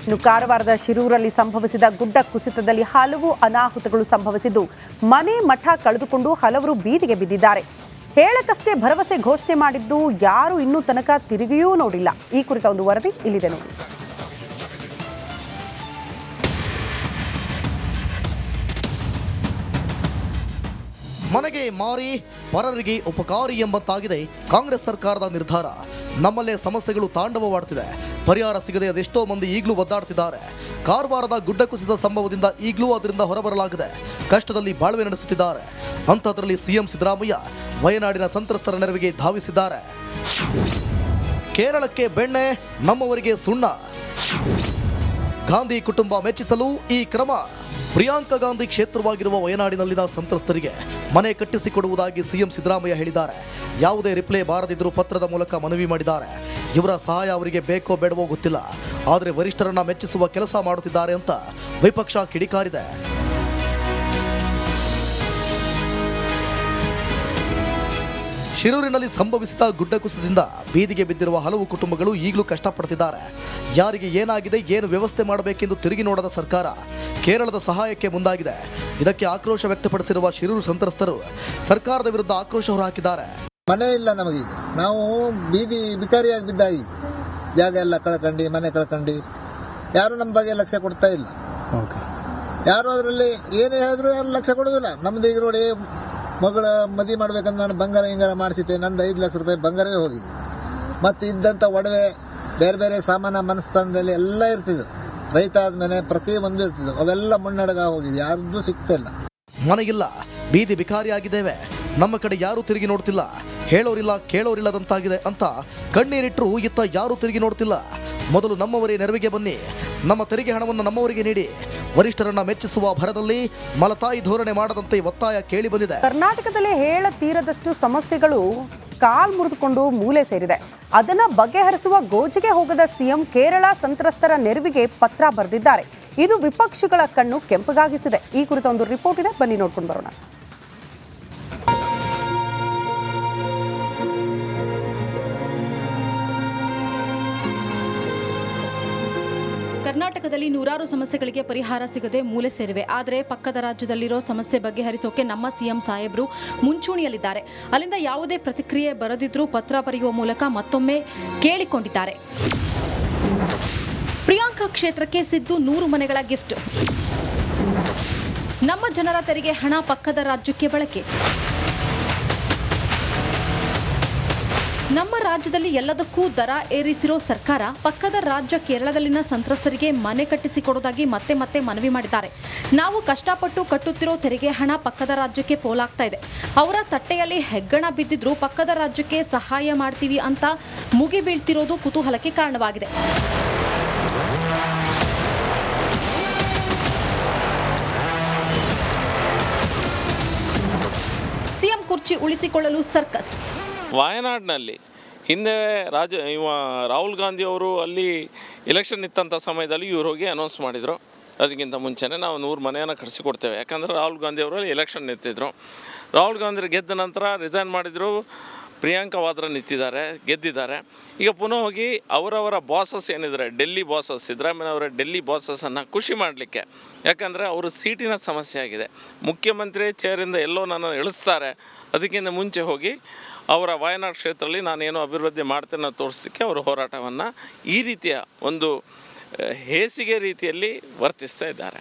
ಇನ್ನು ಕಾರವಾರದ ಶಿರೂರಲ್ಲಿ ಸಂಭವಿಸಿದ ಗುಡ್ಡ ಕುಸಿತದಲ್ಲಿ ಹಲವು ಅನಾಹುತಗಳು ಸಂಭವಿಸಿದ್ದು ಮನೆ ಮಠ ಕಳೆದುಕೊಂಡು ಹಲವರು ಬೀದಿಗೆ ಬಿದ್ದಿದ್ದಾರೆ. ಹೇಳಕ್ಕಷ್ಟೇ ಭರವಸೆ ಘೋಷಣೆ ಮಾಡಿದ್ದು ಯಾರು ಇನ್ನೂ ತನಕ ತಿರುಗಿಯೂ ನೋಡಿಲ್ಲ. ಈ ಕುರಿತ ಒಂದು ವರದಿ ಇಲ್ಲಿದೆ ನೋಡಿ. ಮನೆಗೆ ಮಾರಿ ಪರರಿಗೆ ಉಪಕಾರಿ ಎಂಬಂತಾಗಿದೆ ಕಾಂಗ್ರೆಸ್ ಸರ್ಕಾರದ ನಿರ್ಧಾರ. ನಮ್ಮಲ್ಲೇ ಸಮಸ್ಯೆಗಳು ತಾಂಡವವಾಡ್ತಿದೆ, ಪರಿಹಾರ ಸಿಗದೆ ಅದೆಷ್ಟೋ ಮಂದಿ ಈಗಲೂ ಒದ್ದಾಡ್ತಿದ್ದಾರೆ. ಕಾರವಾರದ ಗುಡ್ಡ ಕುಸಿದ ಸಂಭವದಿಂದ ಈಗಲೂ ಅದರಿಂದ ಹೊರಬರಲಾಗಿದೆ, ಕಷ್ಟದಲ್ಲಿ ಬಾಳ್ವೆ ನಡೆಸುತ್ತಿದ್ದಾರೆ. ಅಂಥದ್ರಲ್ಲಿ ಸಿಎಂ ಸಿದ್ದರಾಮಯ್ಯ ವಯನಾಡಿನ ಸಂತ್ರಸ್ತರ ನೆರವಿಗೆ ಧಾವಿಸಿದ್ದಾರೆ. ಕೇರಳಕ್ಕೆ ಬೆಣ್ಣೆ, ನಮ್ಮವರಿಗೆ ಸುಣ್ಣ. ಗಾಂಧಿ ಕುಟುಂಬ ಮೆಚ್ಚಿಸಲು ಈ ಕ್ರಮ. ಪ್ರಿಯಾಂಕಾ ಗಾಂಧಿ ಕ್ಷೇತ್ರವಾಗಿರುವ ವಯನಾಡಿನಲ್ಲಿನ ಸಂತ್ರಸ್ತರಿಗೆ ಮನೆ ಕಟ್ಟಿಸಿಕೊಡುವುದಾಗಿ ಸಿಎಂ ಸಿದ್ದರಾಮಯ್ಯ ಹೇಳಿದ್ದಾರೆ. ಯಾವುದೇ ರಿಪ್ಲೈ ಬಾರದಿದ್ದರೂ ಪತ್ರದ ಮೂಲಕ ಮನವಿ ಮಾಡಿದ್ದಾರೆ. ಇವರ ಸಹಾಯ ಅವರಿಗೆ ಬೇಕೋ ಬೇಡವೋ ಗೊತ್ತಿಲ್ಲ, ಆದರೆ ವರಿಷ್ಠರನ್ನ ಮೆಚ್ಚಿಸುವ ಕೆಲಸ ಮಾಡುತ್ತಿದ್ದಾರೆ ಅಂತ ವಿಪಕ್ಷ ಕಿಡಿಕಾರಿದೆ. ಶಿರೂರಿನಲ್ಲಿ ಸಂಭವಿಸಿದ ಗುಡ್ಡ ಕುಸಿತದಿಂದ ಬೀದಿಗೆ ಬಿದ್ದಿರುವ ಹಲವು ಕುಟುಂಬಗಳು ಈಗಲೂ ಕಷ್ಟಪಡುತ್ತಿದ್ದಾರೆ. ಯಾರಿಗೆ ಏನಾಗಿದೆ, ಏನು ವ್ಯವಸ್ಥೆ ಮಾಡಬೇಕೆಂದು ತಿರುಗಿ ನೋಡದ ಸರ್ಕಾರ ಕೇರಳದ ಸಹಾಯಕ್ಕೆ ಮುಂದಾಗಿದೆ. ಇದಕ್ಕೆ ಆಕ್ರೋಶ ವ್ಯಕ್ತಪಡಿಸಿರುವ ಶಿರೂರು ಸಂತ್ರಸ್ತರು ಸರ್ಕಾರದ ವಿರುದ್ಧ ಆಕ್ರೋಶ ಹೊರಹಾಕಿದ್ದಾರೆ. ಮನೆ ಇಲ್ಲ ನಮಗೀಗ, ನಾವು ಬೀದಿ ಬಿಕಾರಿಯಾಗಿ ಬಿದ್ದಾಗಿ, ಜಾಗ ಎಲ್ಲ ಕಳ್ಕೊಂಡು, ಮನೆ ಕಳ್ಕೊಂಡು, ಯಾರು ನಮ್ಮ ಬಗ್ಗೆ ಲಕ್ಷ್ಯ ಕೊಡ್ತಾ ಇಲ್ಲ. ಯಾರು ಅದರಲ್ಲಿ ಏನೇ ಹೇಳಿದ್ರು ಯಾರು ಲಕ್ಷ್ಯ ಕೊಡೋದಿಲ್ಲ. ನಮ್ದು ಈಗ ನೋಡಿ, ಮಗಳ ಮದುವೆ ಮಾಡ್ಬೇಕಂದ್ರೆ ನಾನು ಬಂಗಾರ ಹಿಂಗಾರ ಮಾಡಿಸಿದ್ದೆ, ನಂದು 5 ಲಕ್ಷ ರೂಪಾಯಿ ಬಂಗಾರವೇ ಹೋಗಿದೆ. ಮತ್ತು ಇದ್ದಂಥ ಒಡವೆ, ಬೇರೆ ಬೇರೆ ಸಾಮಾನ ಮನಸ್ಥಾನದಲ್ಲಿ ಎಲ್ಲ ಇರ್ತಿದ್ವು. ರೈತ ಆದಮೇಲೆ ಪ್ರತಿಯೊಂದು ಇರ್ತಿದ್ವು, ಅವೆಲ್ಲ ಮುನ್ನಡೆಗ ಹೋಗಿದೆ, ಯಾರ್ದು ಸಿಗ್ತಿಲ್ಲ. ಮನೆಗಿಲ್ಲ, ಬೀದಿ ಬಿಕಾರಿಯಾಗಿದ್ದೇವೆ, ನಮ್ಮ ಕಡೆ ಯಾರೂ ತಿರುಗಿ ನೋಡ್ತಿಲ್ಲ, ಹೇಳೋರಿಲ್ಲ ಕೇಳೋರಿಲ್ಲದಂತಾಗಿದೆ ಅಂತ ಕಣ್ಣೀರಿಟ್ಟರು ಇತ್ತ ಯಾರೂ ತಿರುಗಿ ನೋಡ್ತಿಲ್ಲ. ಮೊದಲು ನಮ್ಮವರೇ ನೆರವಿಗೆ ಬನ್ನಿ, ನಮ್ಮ ತೆರಿಗೆ ಹಣವನ್ನು ನಮ್ಮವರಿಗೆ ನೀಡಿ, ವರಿಷ್ಠರನ್ನ ಮೆಚ್ಚಿಸುವ ಭರದಲ್ಲಿ ಮಲತಾಯಿ ಧೋರಣೆ ಮಾಡದಂತೆ ಒತ್ತಾಯ ಕೇಳಿ ಬಂದಿದೆ. ಕರ್ನಾಟಕದಲ್ಲಿ ಹೇಳ ತೀರದಷ್ಟು ಸಮಸ್ಯೆಗಳು ಕಾಲ್ ಮುರಿದುಕೊಂಡು ಮೂಲೆ ಸೇರಿದೆ. ಅದನ್ನ ಬಗೆಹರಿಸುವ ಗೋಜಿಗೆ ಹೋಗದ ಸಿಎಂ ಕೇರಳ ಸಂತ್ರಸ್ತರ ನೆರವಿಗೆ ಪತ್ರ ಬರೆದಿದ್ದಾರೆ. ಇದು ವಿಪಕ್ಷಗಳ ಕಣ್ಣು ಕೆಂಪಗಾಗಿಸಿದೆ. ಈ ಕುರಿತ ಒಂದು ರಿಪೋರ್ಟ್ ಇದೆ, ಬನ್ನಿ ನೋಡ್ಕೊಂಡು ಬರೋಣ. ಕರ್ನಾಟಕದಲ್ಲಿ ನೂರಾರು ಸಮಸ್ಯೆಗಳಿಗೆ ಪರಿಹಾರ ಸಿಗದೆ ಮೂಲೆ ಸೇರಿವೆ. ಆದರೆ ಪಕ್ಕದ ರಾಜ್ಯದಲ್ಲಿರೋ ಸಮಸ್ಯೆ ಬಗೆಹರಿಸೋಕೆ ನಮ್ಮ ಸಿಎಂ ಸಾಹೇಬ್ರು ಮುಂಚೂಣಿಯಲ್ಲಿದ್ದಾರೆ. ಅಲ್ಲಿಂದ ಯಾವುದೇ ಪ್ರತಿಕ್ರಿಯೆ ಬರದಿದ್ರೂ ಪತ್ರ ಬರೆಯುವ ಮೂಲಕ ಮತ್ತೊಮ್ಮೆ ಕೇಳಿಕೊಂಡಿದ್ದಾರೆ. ಪ್ರಿಯಾಂಕಾ ಕ್ಷೇತ್ರಕ್ಕೆ ಸಿದ್ದು 100 ಮನೆಗಳ ಗಿಫ್ಟ್. ನಮ್ಮ ಜನರ ತೆರಿಗೆ ಹಣ ಪಕ್ಕದ ರಾಜ್ಯಕ್ಕೆ ಬಳಕೆ. ನಮ್ಮ ರಾಜ್ಯದಲ್ಲಿ ಎಲ್ಲದಕ್ಕೂ ದರ ಏರಿಸಿರೋ ಸರ್ಕಾರ ಪಕ್ಕದ ರಾಜ್ಯ ಕೇರಳದಲ್ಲಿನ ಸಂತ್ರಸ್ತರಿಗೆ ಮನೆ ಕಟ್ಟಿಸಿಕೊಡೋದಾಗಿ ಮತ್ತೆ ಮತ್ತೆ ಮನವಿ ಮಾಡಿದ್ದಾರೆ. ನಾವು ಕಷ್ಟಪಟ್ಟು ಕಟ್ಟುತ್ತಿರೋ ತೆರಿಗೆ ಹಣ ಪಕ್ಕದ ರಾಜ್ಯಕ್ಕೆ ಪೋಲಾಗ್ತಾ ಇದೆ. ಅವರ ತಟ್ಟೆಯಲ್ಲಿ ಹೆಗ್ಗಣ ಬಿದ್ದಿದ್ರೂ ಪಕ್ಕದ ರಾಜ್ಯಕ್ಕೆ ಸಹಾಯ ಮಾಡ್ತೀವಿ ಅಂತ ಮುಗಿ ಬೀಳ್ತಿರೋದು ಕುತೂಹಲಕ್ಕೆ ಕಾರಣವಾಗಿದೆ. ಸಿಎಂ ಕುರ್ಚಿ ಉಳಿಸಿಕೊಳ್ಳಲು ಸರ್ಕಸ್. ವಾಯನಾಡಿನಲ್ಲಿ ಹಿಂದೆ ರಾಹುಲ್ ಗಾಂಧಿ ಅವರು ಅಲ್ಲಿ ಎಲೆಕ್ಷನ್ ಇತ್ತಂಥ ಸಮಯದಲ್ಲಿ ಇವ್ರು ಹೋಗಿ ಅನೌನ್ಸ್ ಮಾಡಿದರು, ಅದಕ್ಕಿಂತ ಮುಂಚೆನೇ ನಾವು 100 ಮನೆಯನ್ನು ಕಟ್ಟಿಸಿಕೊಡ್ತೇವೆ. ಯಾಕಂದರೆ ರಾಹುಲ್ ಗಾಂಧಿ ಅವರು ಎಲೆಕ್ಷನ್ ನಿಂತಿದ್ರು. ರಾಹುಲ್ ಗಾಂಧಿ ಗೆದ್ದ ನಂತರ ರಿಸೈನ್ ಮಾಡಿದರು, ಪ್ರಿಯಾಂಕಾ ವಾದ್ರಾ ನಿಂತಿದ್ದಾರೆ, ಗೆದ್ದಿದ್ದಾರೆ. ಈಗ ಪುನಃ ಹೋಗಿ ಅವರವರ ಬಾಸಸ್ ಏನಿದ್ದಾರೆ, ಡೆಲ್ಲಿ ಬಾಸಸ್, ಸಿದ್ದರಾಮಯ್ಯನವರ ಡೆಲ್ಲಿ ಬಾಸಸನ್ನು ಖುಷಿ ಮಾಡಲಿಕ್ಕೆ, ಯಾಕಂದರೆ ಅವರು ಸೀಟಿನ ಸಮಸ್ಯೆ ಆಗಿದೆ. ಮುಖ್ಯಮಂತ್ರಿ ಚೇರಿಂದ ಎಲ್ಲೋ ನನ್ನ ಇಳಿಸ್ತಾರೆ, ಅದಕ್ಕಿಂತ ಮುಂಚೆ ಹೋಗಿ ಅವರ ವಯನಾಡ್ ಕ್ಷೇತ್ರದಲ್ಲಿ ನಾನೇನು ಅಭಿವೃದ್ಧಿ ಮಾಡ್ತೇನೆ ತೋರಿಸಲಿಕ್ಕೆ ಅವರು ಹೋರಾಟವನ್ನು ಈ ರೀತಿಯ ಒಂದು ಹೇಸಿಗೆ ರೀತಿಯಲ್ಲಿ ವರ್ತಿಸ್ತಾ ಇದ್ದಾರೆ.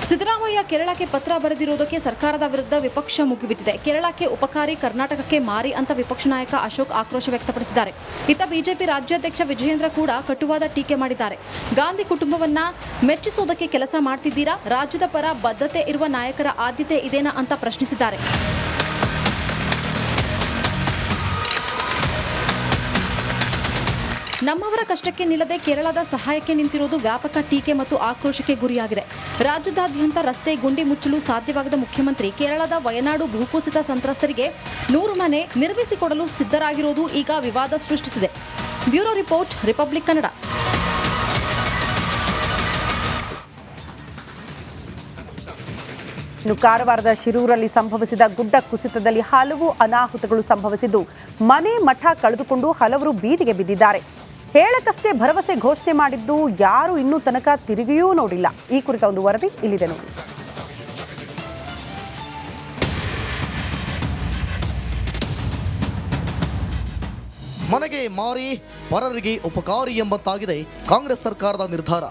ಸಿದ್ದರಾಮಯ್ಯ ಕೇರಳಕ್ಕೆ ಪತ್ರ ಬರೆದಿರುವುದಕ್ಕೆ ಸರ್ಕಾರದ ವಿರುದ್ಧ ವಿಪಕ್ಷ ಮುಗಿಬಿದ್ದಿದೆ. ಕೇರಳಕ್ಕೆ ಉಪಕಾರಿ, ಕರ್ನಾಟಕಕ್ಕೆ ಮಾರಿ ಅಂತ ವಿಪಕ್ಷ ನಾಯಕ ಅಶೋಕ್ ಆಕ್ರೋಶ ವ್ಯಕ್ತಪಡಿಸಿದ್ದಾರೆ. ಇತ್ತ ಬಿಜೆಪಿ ರಾಜ್ಯಾಧ್ಯಕ್ಷ ವಿಜಯೇಂದ್ರ ಕೂಡ ಕಟುವಾದ ಟೀಕೆ ಮಾಡಿದ್ದಾರೆ. ಗಾಂಧಿ ಕುಟುಂಬವನ್ನ ಮೆಚ್ಚಿಸುವುದಕ್ಕೆ ಕೆಲಸ ಮಾಡ್ತಿದ್ದೀರಾ? ರಾಜ್ಯದ ಪರ ಬದ್ಧತೆ ಇರುವ ನಾಯಕರ ಆದ್ಯತೆ ಇದೇನಾ ಅಂತ ಪ್ರಶ್ನಿಸಿದ್ದಾರೆ. ನಮ್ಮವರ ಕಷ್ಟಕ್ಕೆ ನಿಲ್ಲದೆ ಕೇರಳದ ಸಹಾಯಕ್ಕೆ ನಿಂತಿರುವುದು ವ್ಯಾಪಕ ಟೀಕೆ ಮತ್ತು ಆಕ್ರೋಶಕ್ಕೆ ಗುರಿಯಾಗಿದೆ. ರಾಜ್ಯದಾದ್ಯಂತ ರಸ್ತೆ ಗುಂಡಿ ಮುಚ್ಚಲು ಸಾಧ್ಯವಾಗದ ಮುಖ್ಯಮಂತ್ರಿ ಕೇರಳದ ವಯನಾಡು ಭೂಕುಸಿತ ಸಂತ್ರಸ್ತರಿಗೆ 100 ಮನೆ ನಿರ್ಮಿಸಿಕೊಡಲು ಸಿದ್ಧರಾಗಿರುವುದು ಈಗ ವಿವಾದ ಸೃಷ್ಟಿಸಿದೆ. Bureau report, republic Kannada. ಇನ್ನು ಕಾರವಾರದ ಶಿರೂರಲ್ಲಿ ಸಂಭವಿಸಿದ ಗುಡ್ಡ ಕುಸಿತದಲ್ಲಿ ಹಲವು ಅನಾಹುತಗಳು ಸಂಭವಿಸಿದ್ದು ಮನೆ ಮಠ ಕಳೆದುಕೊಂಡು ಹಲವರು ಬೀದಿಗೆ ಬಿದ್ದಿದ್ದಾರೆ. ಹೇಳಕ್ಕಷ್ಟೇ ಭರವಸೆ ಘೋಷಣೆ ಮಾಡಿದ್ದು ಯಾರು ಇನ್ನೂ ತನಕ ತಿರುಗಿಯೂ ನೋಡಿಲ್ಲ. ಈ ಕುರಿತ ಒಂದು ವರದಿ ಇಲ್ಲಿದೆ ನೋಡಿ. ಮನೆಗೆ ಮಾರಿ ಪರರಿಗೆ ಉಪಕಾರಿ ಎಂಬಂತಾಗಿದೆ ಕಾಂಗ್ರೆಸ್ ಸರ್ಕಾರದ ನಿರ್ಧಾರ.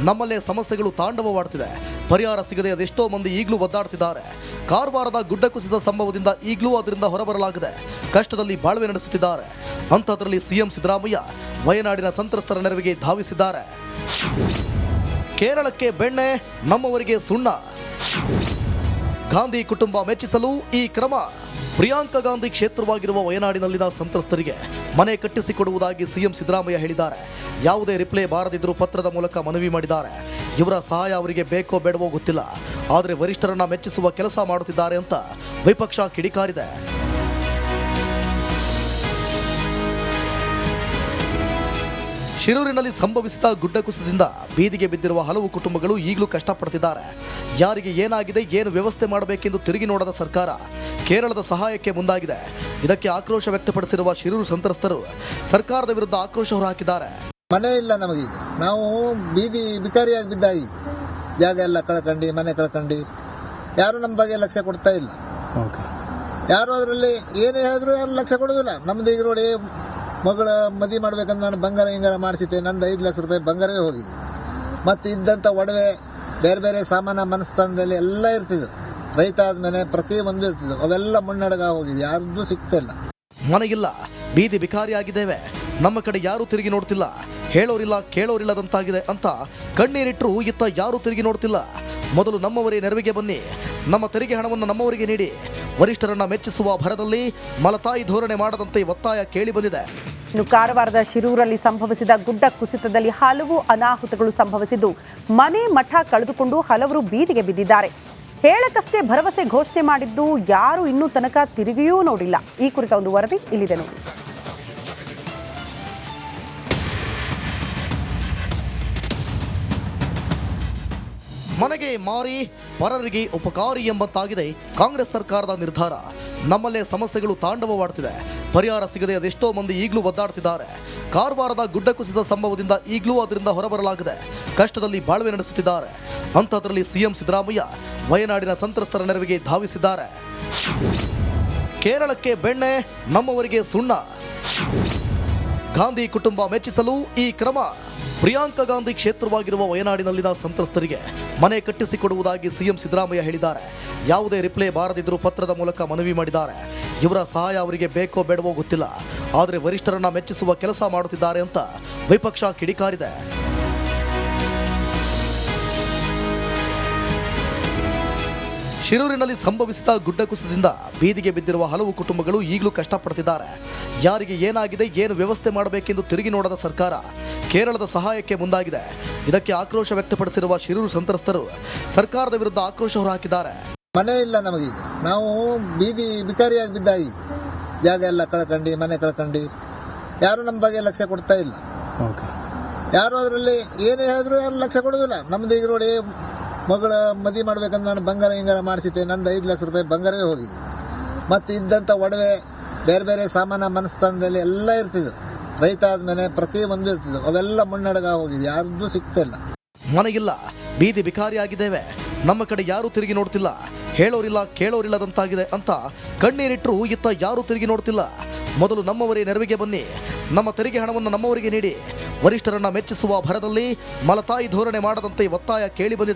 ನಮ್ಮಲ್ಲೇ ಸಮಸ್ಯೆಗಳು ತಾಂಡವವಾಡ್ತಿದೆ. ಪರಿಹಾರ ಸಿಗದೆ ಅದೆಷ್ಟೋ ಮಂದಿ ಈಗಲೂ ಒದ್ದಾಡ್ತಿದ್ದಾರೆ. ಕಾರವಾರದ ಗುಡ್ಡ ಕುಸಿದ ಸಂಭವದಿಂದ ಈಗಲೂ ಅದರಿಂದ ಹೊರಬರಲಾಗಿದೆ. ಕಷ್ಟದಲ್ಲಿ ಬಾಳ್ವೆ ನಡೆಸುತ್ತಿದ್ದಾರೆ. ಅಂಥದ್ರಲ್ಲಿ ಸಿಎಂ ಸಿದ್ದರಾಮಯ್ಯ ವಯನಾಡಿನ ಸಂತ್ರಸ್ತರ ನೆರವಿಗೆ ಧಾವಿಸಿದ್ದಾರೆ. ಕೇರಳಕ್ಕೆ ಬೆಣ್ಣೆ, ನಮ್ಮವರಿಗೆ ಸುಣ್ಣ. ಗಾಂಧಿ ಕುಟುಂಬ ಮೆಚ್ಚಿಸಲು ಈ ಕ್ರಮ. ಪ್ರಿಯಾಂಕಾ ಗಾಂಧಿ ಕ್ಷೇತ್ರವಾಗಿರುವ ವಯನಾಡಿನಲ್ಲಿನ ಸಂತ್ರಸ್ತರಿಗೆ ಮನೆ ಕಟ್ಟಿಸಿಕೊಡುವುದಾಗಿ ಸಿಎಂ ಸಿದ್ದರಾಮಯ್ಯ ಹೇಳಿದ್ದಾರೆ. ಯಾವುದೇ ರಿಪ್ಲೈ ಬಾರದಿದ್ದರೂ ಪತ್ರದ ಮೂಲಕ ಮನವಿ ಮಾಡಿದ್ದಾರೆ. ಇವರ ಸಹಾಯ ಅವರಿಗೆ ಬೇಕೋ ಬೇಡವೋ ಗೊತ್ತಿಲ್ಲ, ಆದರೆ ವರಿಷ್ಠರನ್ನ ಮೆಚ್ಚಿಸುವ ಕೆಲಸ ಮಾಡುತ್ತಿದ್ದಾರೆ ಅಂತ ವಿಪಕ್ಷ ಕಿಡಿಕಾರಿದೆ. ಶಿರೂರಿನಲ್ಲಿ ಸಂಭವಿಸಿದ ಗುಡ್ಡ ಕುಸಿತದಿಂದ ಬೀದಿಗೆ ಬಿದ್ದಿರುವ ಹಲವು ಕುಟುಂಬಗಳು ಈಗಲೂ ಕಷ್ಟಪಡುತ್ತಿದ್ದಾರೆ. ಯಾರಿಗೆ ಏನಾಗಿದೆ, ಏನು ವ್ಯವಸ್ಥೆ ಮಾಡಬೇಕೆಂದು ತಿರುಗಿ ನೋಡದ ಸರ್ಕಾರ ಕೇರಳದ ಸಹಾಯಕ್ಕೆ ಮುಂದಾಗಿದೆ. ಇದಕ್ಕೆ ಆಕ್ರೋಶ ವ್ಯಕ್ತಪಡಿಸಿರುವ ಶಿರೂರು ಸಂತ್ರಸ್ತರು ಸರ್ಕಾರದ ವಿರುದ್ಧ ಆಕ್ರೋಶ ಹೊರಹಾಕಿದ್ದಾರೆ. ಮನೆ ಇಲ್ಲ ನಮಗೀಗ, ನಾವು ಬೀದಿ ಬಿಕಾರಿಯಾಗಿ ಬಿದ್ದಾಗಿ, ಜಾಗ ಎಲ್ಲ ಕಳ್ಕೊಂಡು ಮನೆ ಕಳ್ಕೊಂಡು ಯಾರು ನಮ್ಮ ಬಗ್ಗೆ ಲಕ್ಷ್ಯ ಕೊಡ್ತಾ ಇಲ್ಲ. ಯಾರು ಅದರಲ್ಲಿ ಏನೇ ಹೇಳಿದ್ರು ಯಾರು ಲಕ್ಷ್ಯ ಕೊಡೋದಿಲ್ಲ. ನಮ್ದು ಈಗ ನೋಡಿ, ಮಗಳ ಮದುವೆ ಮಾಡ್ಬೇಕಂತ ನಾನು ಬಂಗಾರ ಹಿಂಗಾರ ಮಾಡಿಸಿದ್ದೆ. ನಂದು 5 ಲಕ್ಷ ರೂಪಾಯಿ ಬಂಗಾರವೇ ಹೋಗಿದೆ. ಮತ್ತು ಇದ್ದಂಥ ಒಡವೆ ಬೇರೆ ಬೇರೆ ಸಾಮಾನ ಮನಸ್ಥಾನದಲ್ಲಿ ಎಲ್ಲ ಇರ್ತಿದ್ವು. ರೈತ ಆದಮೇಲೆ ಪ್ರತಿಯೊಂದು ಇರ್ತಿದ್ವು. ಅವೆಲ್ಲ ಮುನ್ನಡೆಗ ಹೋಗಿದೆ, ಯಾರ್ದು ಸಿಗ್ತಿಲ್ಲ. ಮನೆಗಿಲ್ಲ, ಬೀದಿ ಬಿಕಾರಿಯಾಗಿದ್ದೇವೆ, ನಮ್ಮ ಕಡೆ ಯಾರೂ ತಿರುಗಿ ನೋಡ್ತಿಲ್ಲ, ಹೇಳೋರಿಲ್ಲ ಕೇಳೋರಿಲ್ಲದಂತಾಗಿದೆ ಅಂತ ಕಣ್ಣೀರಿಟ್ಟರು ಇತ್ತ ಯಾರೂ ತಿರುಗಿ ನೋಡ್ತಿಲ್ಲ. ಮೊದಲು ನಮ್ಮವರೇ ನೆರವಿಗೆ ಬನ್ನಿ, ನಮ್ಮ ತೆರಿಗೆ ಹಣವನ್ನು ನಮ್ಮವರಿಗೆ ನೀಡಿ. ವರಿಷ್ಠರನ್ನ ಮೆಚ್ಚಿಸುವ ಭರದಲ್ಲಿ ಮಲತಾಯಿ ಧೋರಣೆ ಮಾಡದಂತೆ ಒತ್ತಾಯ ಕೇಳಿ ಬಂದಿದೆ. ಇನ್ನು ಕಾರವಾರದ ಶಿರೂರಲ್ಲಿ ಸಂಭವಿಸಿದ ಗುಡ್ಡ ಕುಸಿತದಲ್ಲಿ ಹಲವು ಅನಾಹುತಗಳು ಸಂಭವಿಸಿದ್ದು ಮನೆ ಮಠ ಕಳೆದುಕೊಂಡು ಹಲವರು ಬೀದಿಗೆ ಬಿದ್ದಿದ್ದಾರೆ. ಹೇಳಕ್ಕಷ್ಟೇ ಭರವಸೆ ಘೋಷಣೆ ಮಾಡಿದ್ದು ಯಾರು ಇನ್ನೂ ತನಕ ತಿರುಗಿಯೂ ನೋಡಿಲ್ಲ. ಈ ಕುರಿತ ಒಂದು ವರದಿ ಇಲ್ಲಿದೆ ನೋಡಿ. ಮನೆಗೆ ಮಾರಿ ಪರರಿಗೆ ಉಪಕಾರಿ ಎಂಬಂತಾಗಿದೆ ಕಾಂಗ್ರೆಸ್ ಸರ್ಕಾರದ ನಿರ್ಧಾರ. ನಮ್ಮಲ್ಲೇ ಸಮಸ್ಯೆಗಳು ತಾಂಡವವಾಡ್ತಿದೆ. ಪರಿಹಾರ ಸಿಗದೆ ಅದೆಷ್ಟೋ ಮಂದಿ ಈಗಲೂ ಒದ್ದಾಡ್ತಿದ್ದಾರೆ. ಕಾರವಾರದ ಗುಡ್ಡ ಕುಸಿದ ಸಂಭವದಿಂದ ಈಗಲೂ ಅದರಿಂದ ಹೊರಬರಲಾಗಿದೆ. ಕಷ್ಟದಲ್ಲಿ ಬಾಳ್ವೆ ನಡೆಸುತ್ತಿದ್ದಾರೆ. ಅಂಥದ್ರಲ್ಲಿ ಸಿಎಂ ಸಿದ್ದರಾಮಯ್ಯ ವಯನಾಡಿನ ಸಂತ್ರಸ್ತರ ನೆರವಿಗೆ ಧಾವಿಸಿದ್ದಾರೆ. ಕೇರಳಕ್ಕೆ ಬೆಣ್ಣೆ, ನಮ್ಮವರಿಗೆ ಸುಣ್ಣ. ಗಾಂಧಿ ಕುಟುಂಬ ಮೆಚ್ಚಿಸಲು ಈ ಕ್ರಮ. ಪ್ರಿಯಾಂಕಾ ಗಾಂಧಿ ಕ್ಷೇತ್ರವಾಗಿರುವ ವಯನಾಡಿನಲ್ಲಿನ ಸಂತ್ರಸ್ತರಿಗೆ ಮನೆ ಕಟ್ಟಿಸಿಕೊಡುವುದಾಗಿ ಸಿಎಂ ಸಿದ್ದರಾಮಯ್ಯ ಹೇಳಿದ್ದಾರೆ. ಯಾವುದೇ ರಿಪ್ಲೈ ಬಾರದಿದ್ದರೂ ಪತ್ರದ ಮೂಲಕ ಮನವಿ ಮಾಡಿದ್ದಾರೆ. ಇವರ ಸಹಾಯ ಅವರಿಗೆ ಬೇಕೋ ಬೇಡವೋ ಗೊತ್ತಿಲ್ಲ, ಆದರೆ ವರಿಷ್ಠರನ್ನ ಮೆಚ್ಚಿಸುವ ಕೆಲಸ ಮಾಡುತ್ತಿದ್ದಾರೆ ಅಂತ ವಿಪಕ್ಷ ಕಿಡಿಕಾರಿದೆ. ಶಿರೂರಿನಲ್ಲಿ ಸಂಭವಿಸಿದ ಗುಡ್ಡ ಕುಸಿತದಿಂದ ಬೀದಿಗೆ ಬಿದ್ದಿರುವ ಹಲವು ಕುಟುಂಬಗಳು ಈಗಲೂ ಕಷ್ಟಪಡುತ್ತಿದ್ದಾರೆ. ಯಾರಿಗೆ ಏನಾಗಿದೆ, ಏನು ವ್ಯವಸ್ಥೆ ಮಾಡಬೇಕೆಂದು ತಿರುಗಿ ನೋಡದ ಸರ್ಕಾರ ಕೇರಳದ ಸಹಾಯಕ್ಕೆ ಮುಂದಾಗಿದೆ. ಇದಕ್ಕೆ ಆಕ್ರೋಶ ವ್ಯಕ್ತಪಡಿಸಿರುವ ಶಿರೂರು ಸಂತ್ರಸ್ತರು ಸರ್ಕಾರದ ವಿರುದ್ಧ ಆಕ್ರೋಶ ಹೊರಹಾಕಿದ್ದಾರೆ. ಮನೆ ಇಲ್ಲ ನಮಗೀಗ, ನಾವು ಬೀದಿ ಬಿಕಾರಿಯಾಗಿ ಬಿದ್ದಾಗಿ, ಜಾಗ ಎಲ್ಲ ಕಳ್ಕೊಂಡು ಮನೆ ಕಳ್ಕೊಂಡು ಯಾರು ನಮ್ಮ ಬಗ್ಗೆ ಲಕ್ಷ್ಯ ಕೊಡ್ತಾ ಇಲ್ಲ. ಯಾರು ಅದರಲ್ಲಿ ಏನೇ ಹೇಳಿದ್ರು ಯಾರು ಲಕ್ಷ್ಯ ಕೊಡೋದಿಲ್ಲ. ನಮ್ದು ಈಗ ನೋಡಿ, ಮಗಳ ಮದುವೆ ಮಾಡ್ಬೇಕಂತ ನಾನು ಬಂಗಾರ ಹಿಂಗಾರ ಮಾಡಿಸಿದ್ದೆ. ನಂದು 5 ಲಕ್ಷ ರೂಪಾಯಿ ಬಂಗಾರವೇ ಹೋಗಿದೆ. ಮತ್ತು ಇದ್ದಂಥ ಒಡವೆ ಬೇರೆ ಬೇರೆ ಸಾಮಾನ ಮನಸ್ಥಾನದಲ್ಲಿ ಎಲ್ಲ ಇರ್ತಿದ್ವು. ರೈತ ಆದಮೇಲೆ ಪ್ರತಿಯೊಂದು ಇರ್ತಿದ್ವು. ಅವೆಲ್ಲ ಮುನ್ನಡೆಗ ಹೋಗಿದೆ, ಯಾರ್ದು ಸಿಗ್ತಿಲ್ಲ. ಮನೆಗಿಲ್ಲ, ಬೀದಿ ಬಿಕಾರಿಯಾಗಿದ್ದೇವೆ, ನಮ್ಮ ಕಡೆ ಯಾರೂ ತಿರುಗಿ ನೋಡ್ತಿಲ್ಲ, ಹೇಳೋರಿಲ್ಲ ಕೇಳೋರಿಲ್ಲದಂತಾಗಿದೆ ಅಂತ ಕಣ್ಣೀರಿಟ್ಟರು ಇತ್ತ ಯಾರೂ ತಿರುಗಿ ನೋಡ್ತಿಲ್ಲ. ಮೊದಲು ನಮ್ಮವರೇ ನೆರವಿಗೆ ಬನ್ನಿ, ನಮ್ಮ ತೆರಿಗೆ ಹಣವನ್ನು ನಮ್ಮವರಿಗೆ ನೀಡಿ. ವರಿಷ್ಠರನ್ನ ಮೆಚ್ಚಿಸುವ ಭರದಲ್ಲಿ ಮಲತಾಯಿ ಧೋರಣೆ ಮಾಡದಂತೆ ಒತ್ತಾಯ ಕೇಳಿ ಬಂದಿದೆ.